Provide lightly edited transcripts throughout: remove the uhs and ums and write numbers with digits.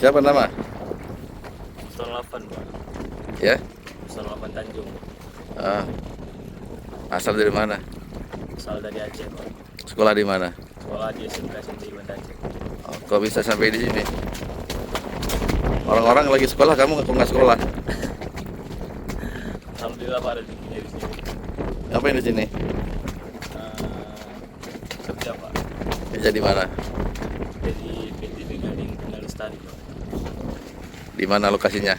Siapa nama? Musolapan, Pak. Ya? Musolapan Tanjung. Ah, asal dari mana? Asal dari Aceh, Pak. Sekolah di mana? Sekolah di SMK SMK Banda Aceh. Oh, kok bisa sampai di sini? Orang-orang lagi sekolah, kamu nggak sekolah? Alhamdulillah, Pak, rezekinya di sini. Ngapain di sini? Kerja, Pak. Kerja di mana? Jadi PT Gading Tinggal Lestari, Pak. Di mana lokasinya?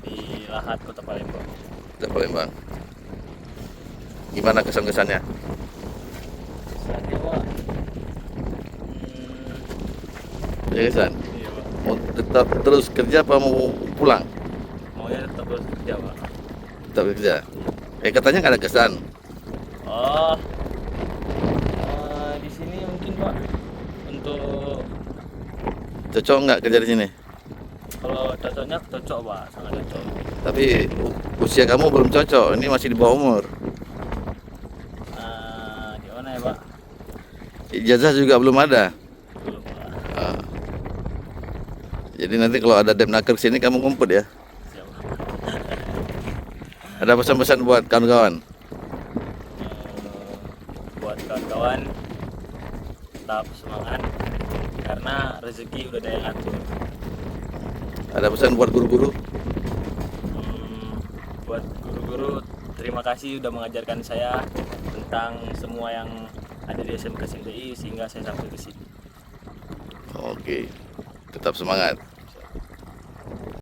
Di Lahat, Kota Palembang. Di Palembang. Gimana kesan-kesannya? Saatnya, Pak. Ya, kesan? Iya, Pak. Mau tetap terus kerja apa mau pulang? Maunya tetap terus kerja, Pak. Tetap kerja. Katanya nggak ada kesan. Oh, di sini mungkin, Pak, untuk Cocok nggak kerja di sini? kalau cocoknya cocok, Pak, sangat cocok. Tapi usia kamu belum cocok. Ini masih di bawah umur. Gimana ya, Pak? Ijazah juga belum ada. Belum, Pak. Ah. Jadi nanti kalau ada Depnaker sini kamu ngumpet ya. Siap, Pak. Ada pesan-pesan buat kawan-kawan? Buat kawan-kawan, tetap semangat karena rezeki udah ada yang atur. Ada pesan buat guru-guru? Buat guru-guru, terima kasih udah mengajarkan saya tentang semua yang ada di SMK SMDI sehingga saya sampai ke sini. Oke, tetap semangat.